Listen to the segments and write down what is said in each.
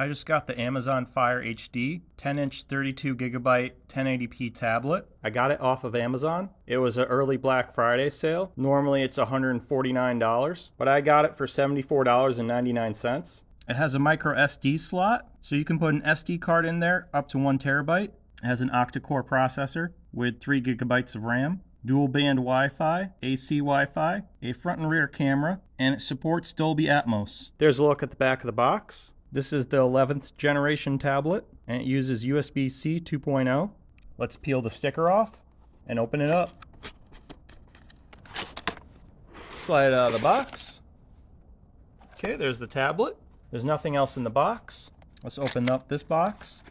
I just got the Amazon Fire HD 10-inch 32GB 1080p tablet. I got it off of Amazon. It was an early Black Friday sale. Normally it's $149, but I got it for $74.99. It has a micro SD slot, so you can put an SD card in there up to 1 terabyte. It has an octa-core processor with 3 gigabytes of RAM, dual band Wi-Fi, AC Wi-Fi, a front and rear camera, and it supports Dolby Atmos. There's a look at the back of the box. This is the 11th generation tablet, and it uses USB-C 2.0. Let's peel the sticker off and open it up. Slide it out of the box. Okay, there's the tablet. There's nothing else in the box. Let's open up this box.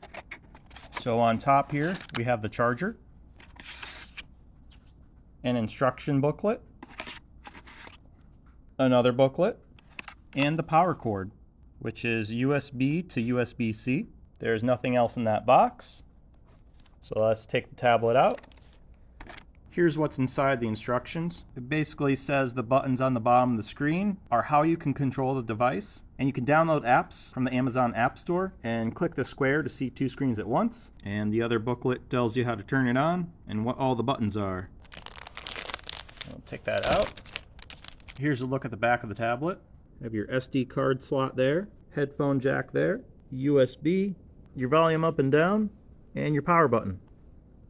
So on top here, we have the charger, an instruction booklet, another booklet, and the power cord, which is USB to USB-C. There's nothing else in that box. So let's take the tablet out. Here's what's inside the instructions. It basically says the buttons on the bottom of the screen are how you can control the device. And you can download apps from the Amazon App Store and click the square to see 2 screens at once. And the other booklet tells you how to turn it on and what all the buttons are. I'll take that out. Here's a look at the back of the tablet. You have your SD card slot there, headphone jack there, USB, your volume up and down, and your power button.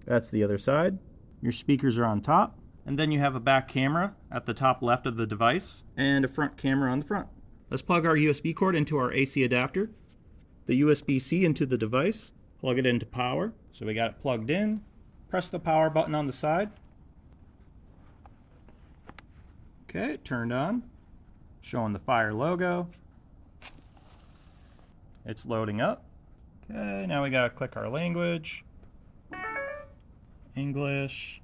That's the other side. Your speakers are on top, and then you have a back camera at the top left of the device, and a front camera on the front. Let's plug our USB cord into our AC adapter, the USB-C into the device, plug it into power. So we got it plugged in. Press the power button on the side. Okay, it turned on. Showing the Fire logo. It's loading up. Okay, now we gotta click our language. English.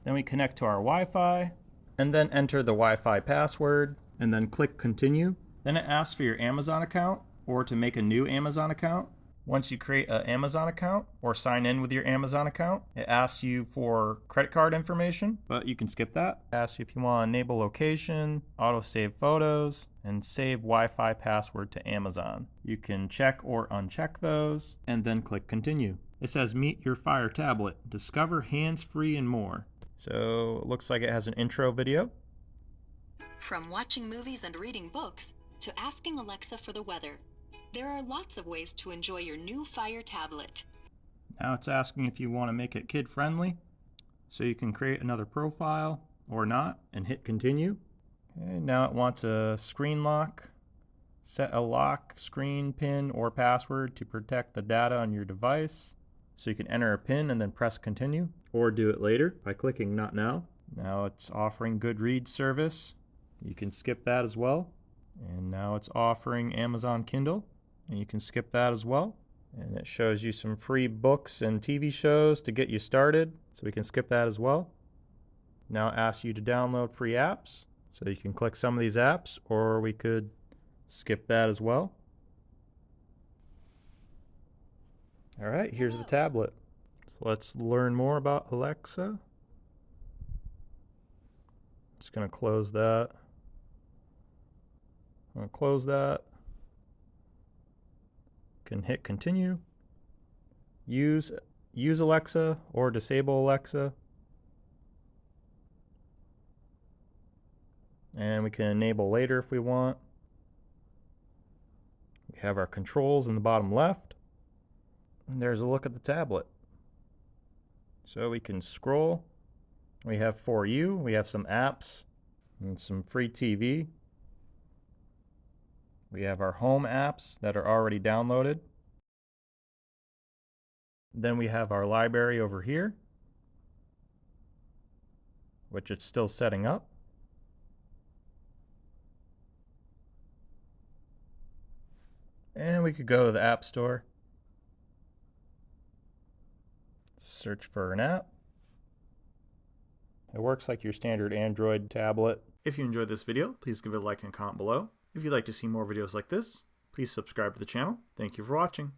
Then we connect to our Wi-Fi, and then enter the Wi-Fi password, and then click continue. Then it asks for your Amazon account, or to make a new Amazon account. Once you create an Amazon account, or sign in with your Amazon account, it asks you for credit card information, but you can skip that. It asks you if you want to enable location, auto-save photos, and save Wi-Fi password to Amazon. You can check or uncheck those, and then click continue. It says meet your Fire tablet, discover hands-free and more. So it looks like it has an intro video. From watching movies and reading books to asking Alexa for the weather, there are lots of ways to enjoy your new Fire tablet. Now it's asking if you want to make it kid-friendly. So you can create another profile or not and hit continue. Okay, now it wants a screen lock. Set a lock, screen, PIN, or password to protect the data on your device. So you can enter a PIN and then press continue, or do it later by clicking not now. Now it's offering Goodreads service. You can skip that as well. And now it's offering Amazon Kindle, and you can skip that as well. And it shows you some free books and TV shows to get you started, so we can skip that as well. Now it asks you to download free apps, so you can click some of these apps, or we could skip that as well. All right, here's the tablet. So let's learn more about Alexa. Just gonna close that. I'm gonna close that. Can hit continue. Use Alexa or disable Alexa. And we can enable later if we want. We have our controls in the bottom left. And there's a look at the tablet. So we can scroll. We have For You, we have some apps and some free TV. We have our home apps that are already downloaded. Then we have our library over here, which it's still setting up. And we could go to the App Store, search for an app. It works like your standard Android tablet. If you enjoyed this video, please give it a like and comment below. If you'd like to see more videos like this, please subscribe to the channel. Thank you for watching.